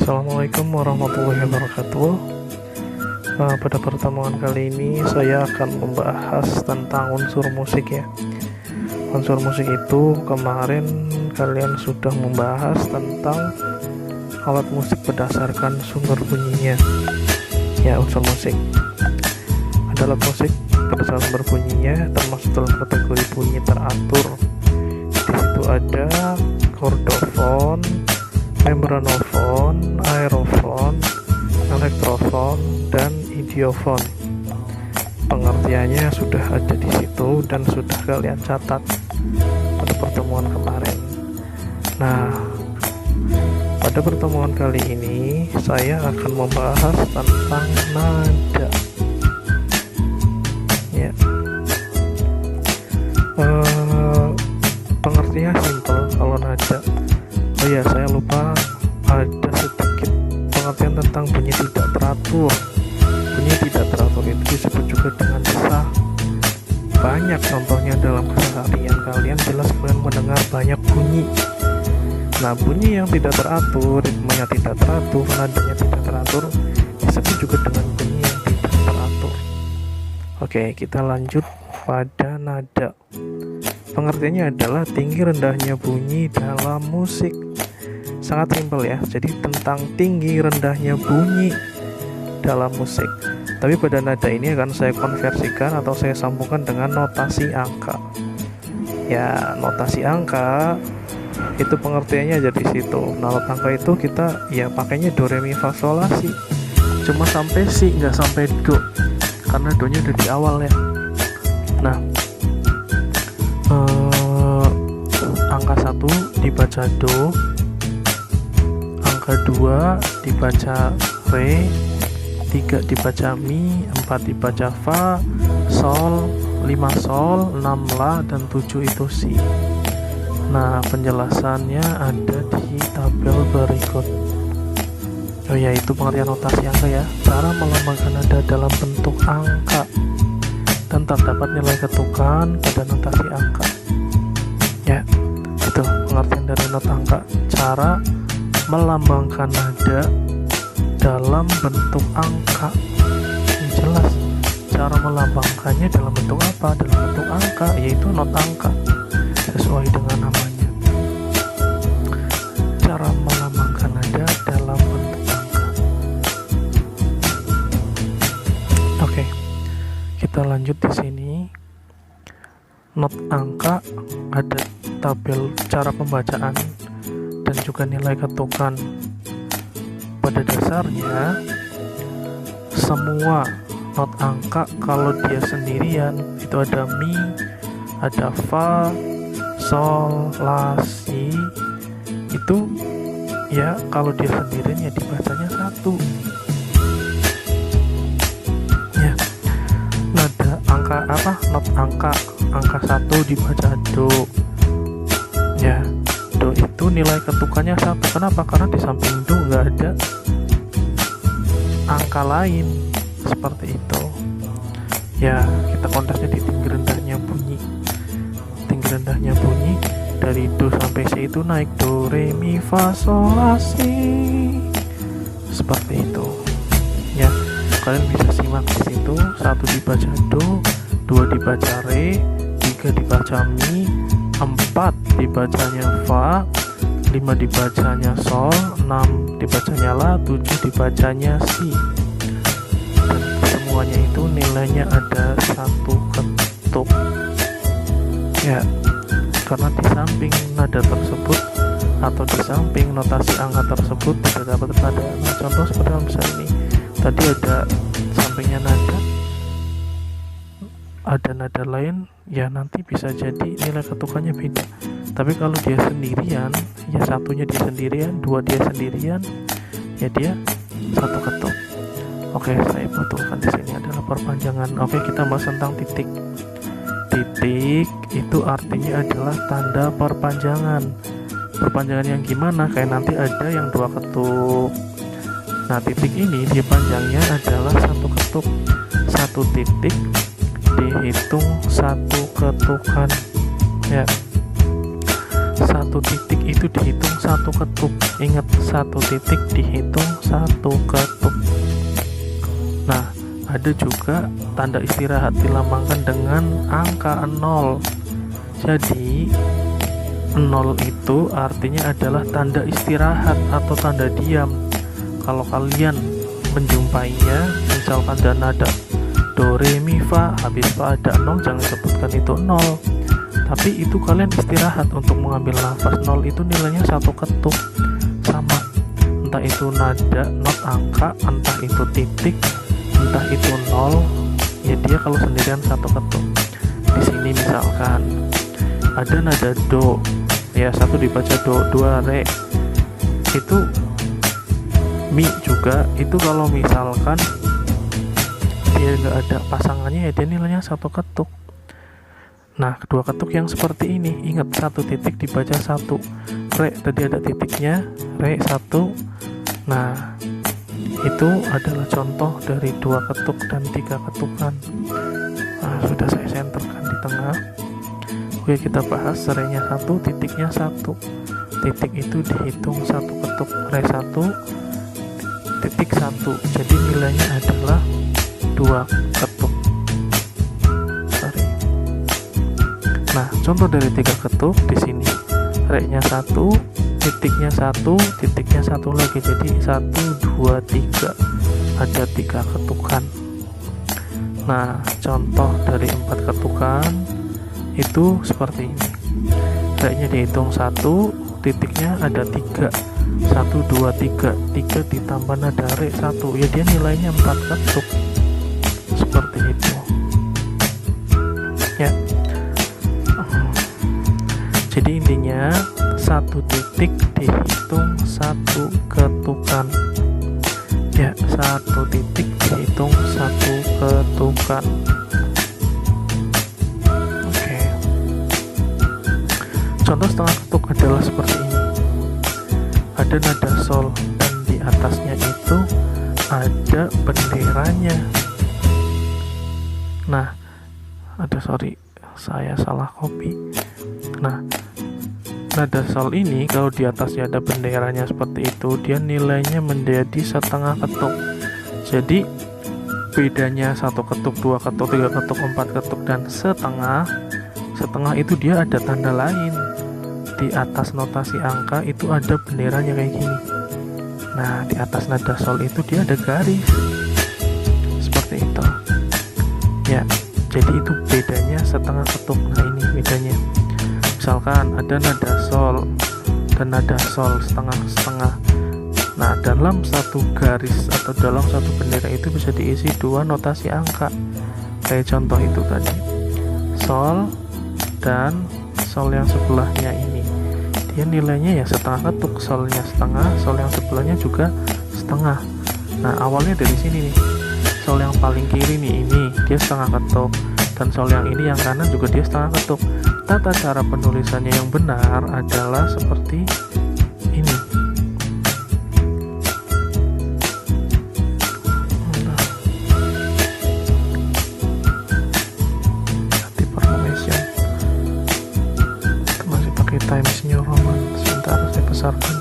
Assalamualaikum warahmatullahi wabarakatuh. Pada pertemuan kali ini saya akan membahas tentang unsur musik ya. Unsur musik itu kemarin kalian sudah membahas tentang alat musik berdasarkan sumber bunyinya. Ya, unsur musik. Ada alat musik berdasarkan sumber bunyinya termasuk dalam kategori bunyi teratur. Di situ ada chordofon, membranofon, aerofon, elektrofon, dan idiofon. Pengertiannya sudah ada di situ dan sudah kalian catat pada pertemuan kemarin. Nah, pada pertemuan kali ini saya akan membahas tentang nada. Ya, pengertiannya simpel kalau nada. Oh ya, saya lupa ada sedikit pengertian tentang bunyi tidak teratur. Bunyi tidak teratur itu disebut juga dengan desah. Banyak contohnya dalam keseharian kalian, jelas kalian mendengar banyak bunyi. Nah, bunyi yang tidak teratur, ritmenya tidak teratur, nadanya tidak teratur, disebut juga dengan bunyi yang tidak teratur. Oke, kita lanjut pada nada. Pengertiannya adalah tinggi rendahnya bunyi dalam musik. Sangat simpel ya. Jadi tentang tinggi rendahnya bunyi dalam musik. Tapi pada nada ini akan saya konversikan atau saya sambungkan dengan notasi angka. Ya, notasi angka itu pengertiannya ada di situ. Nah, notasi angka itu kita ya pakainya do re mi fa sol la si. Cuma sampai si, nggak sampai do. Karena do-nya udah di awal ya. Nah, angka 1 dibaca do, angka 2 dibaca re, 3 dibaca mi, 4 dibaca fa, sol, 5 sol, 6 la, dan 7 itu si. Nah, penjelasannya ada di tabel berikut. Oh ya, itu pengertian notasi angka ya. Cara melambangkan nada dalam bentuk angka dan terdapat nilai ketukan pada notasi angka. Ya, itu pengertian dari not angka. Cara melambangkan nada dalam bentuk angka. Ini jelas. Cara melambangkannya dalam bentuk apa? Dalam bentuk angka, yaitu not angka. Sesuai dengan namanya. Cara melambangkan nada dalam bentuk angka. Oke. Kita lanjut di sini. Not angka ada tabel cara pembacaan dan juga nilai ketukan. Pada dasarnya semua not angka kalau dia sendirian itu ada mi, ada fa, sol, la, si. Itu ya kalau dia sendirian ya dibacanya 1. Ya. Nada angka apa? Not angka 1 dibaca do. Ya, do itu nilai ketukannya 1. Kenapa? Karena di samping do nggak ada angka lain seperti itu. Ya, kita konteksnya di tinggi rendahnya bunyi. Tinggi rendahnya bunyi dari do sampai si itu naik do, re, mi, fa, sol, la, si. Seperti itu. Ya, kalian bisa simak di situ. 1 dibaca do, 2 dibaca re, 3 dibaca mi, 4 dibacanya fa, 5 dibacanya sol, 6 dibacanya la, 7 dibacanya si. Dan semuanya itu nilainya ada 1 ketuk. Ya, karena di samping nada tersebut atau di samping notasi angka tersebut terdapat nada. Nah, contoh seperti dalam misal ini. Tadi ada sampingnya nada, ada nada lain, ya nanti bisa jadi nilai ketukannya beda. Tapi kalau dia sendirian, ya satunya dia sendirian, 2 dia sendirian, ya dia 1 ketuk. Oke, saya betulkan di sini adalah perpanjangan. Oke, kita bahas tentang titik. Titik itu artinya adalah tanda perpanjangan. Perpanjangan yang gimana? Kayak nanti ada yang 2 ketuk. Nah, titik ini dia panjangnya adalah 1 ketuk. 1 titik dihitung 1 ketukan. Ya, 1 satu titik itu dihitung satu ketuk. Ingat, satu titik dihitung satu ketuk. Nah, ada juga tanda istirahat dilambangkan dengan angka 0. Jadi 0 itu artinya adalah tanda istirahat atau tanda diam. Kalau kalian menjumpainya, misalkan ada nada do re mi fa, habis fa ada 0, jangan sebutkan itu 0, tapi itu kalian istirahat untuk mengambil nafas. 0 itu nilainya satu ketuk, sama, entah itu nada not angka, entah itu titik, entah itu 0, ya dia kalau sendirian satu ketuk. Di sini misalkan ada nada do, ya satu dibaca do, dua re, itu mi juga, itu kalau misalkan dia nggak ada pasangannya, ya dia nilainya satu ketuk. Nah, kedua ketuk yang seperti ini, ingat satu titik dibaca satu, re tadi ada titiknya, re satu. Nah, itu adalah contoh dari dua ketuk dan tiga ketukan. Nah, sudah saya senterkan di tengah. Oke, kita bahas re-nya satu, titiknya satu. Titik itu dihitung satu ketuk, re satu, titik satu. Jadi nilainya adalah dua ketuk. Nah, contoh dari tiga ketuk di sini, re-nya satu, titiknya satu, titiknya satu lagi, jadi 1, 2, 3, ada tiga ketukan. Nah, contoh dari 4 ketukan itu seperti ini. Re-nya dihitung satu, titiknya ada 3, 1, 2, 3, 3 ditambah nada re 1, ya dia nilainya 4 ketuk. Seperti itu ya. Jadi intinya satu titik dihitung satu ketukan ya, satu titik dihitung satu ketukan. Oke, contoh setengah ketuk adalah seperti ini. Ada nada sol dan di atasnya itu ada benderanya. Nah, saya salah copy. Nah, nada sol ini kalau di atasnya ada benderanya seperti itu, dia nilainya menjadi setengah ketuk. Jadi bedanya satu ketuk, dua ketuk, tiga ketuk, 4 ketuk, dan setengah itu dia ada tanda lain. Di atas notasi angka itu ada benderanya kayak gini. Nah, di atas nada sol itu dia ada garis seperti itu ya. Jadi itu bedanya setengah ketuk. Nah, ini bedanya. Misalkan ada nada sol dan nada sol setengah-setengah. Nah, dalam satu garis atau dalam satu bendera itu bisa diisi dua notasi angka. Kayak contoh itu tadi, sol dan sol yang sebelahnya ini, dia nilainya ya setengah ketuk. Solnya setengah, sol yang sebelahnya juga setengah. Nah, awalnya dari sini nih, sol yang paling kiri nih, ini dia setengah ketuk, dan sol yang ini yang kanan juga dia setengah ketuk. Tata cara penulisannya yang benar adalah seperti ini. Nanti formation itu masih pakai Times New Roman. Sebentar saya besarkan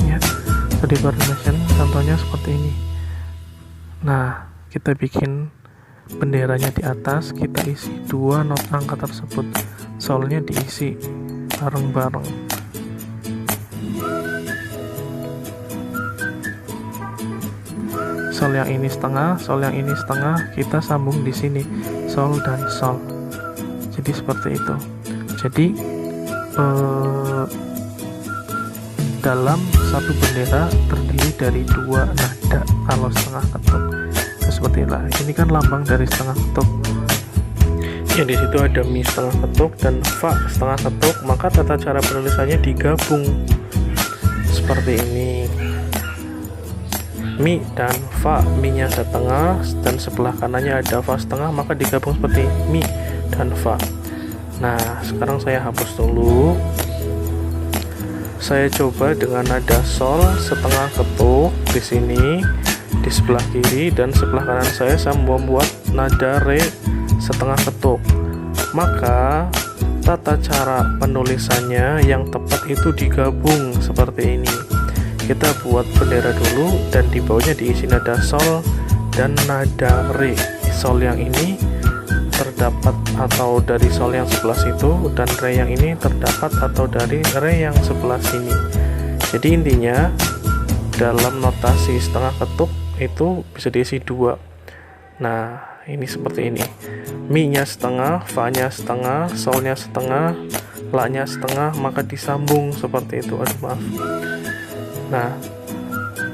ya. Jadi formation contohnya seperti ini. Nah, kita bikin benderanya di atas, kita isi dua not angka tersebut, solnya diisi bareng-bareng. Sol yang ini setengah, sol yang ini setengah, kita sambung di sini sol dan sol. Jadi seperti itu. Jadi dalam satu bendera terdiri dari dua nada kalau setengah ketuk. Seperti inilah. Ini kan lambang dari setengah ketuk. Ya, di situ ada mi setengah ketuk dan fa setengah ketuk, maka tata cara penulisannya digabung seperti ini. Mi dan fa, mi-nya setengah dan sebelah kanannya ada fa setengah, maka digabung seperti mi dan fa. Nah, sekarang saya hapus dulu. Saya coba dengan nada sol setengah ketuk di sini, di sebelah kiri, dan sebelah kanan saya membuat nada re setengah ketuk. Maka tata cara penulisannya yang tepat itu digabung seperti ini. Kita buat bendera dulu, dan di bawahnya diisi nada sol dan nada re. Sol yang ini terdapat atau dari sol yang sebelah situ, dan re yang ini terdapat atau dari re yang sebelah sini. Jadi intinya dalam notasi setengah ketuk itu bisa diisi 2. Nah, ini seperti ini. Mi-nya setengah, fa-nya setengah, sol-nya setengah, la-nya setengah, maka disambung seperti itu. Aduh, maaf. Nah,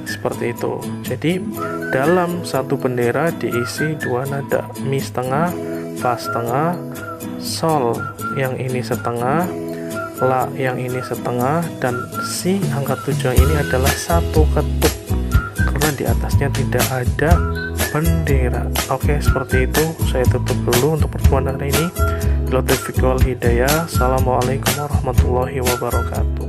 seperti itu. Jadi dalam satu bendera diisi 2 nada, mi setengah, fa setengah, sol yang ini setengah, la yang ini setengah, dan si angka 7 yang ini adalah 1 ketuk karena di atasnya tidak ada bendera. Oke, seperti itu. Saya tutup dulu untuk pertemuan hari ini. Bila taufiq wal hidayah. Assalamualaikum warahmatullahi wabarakatuh.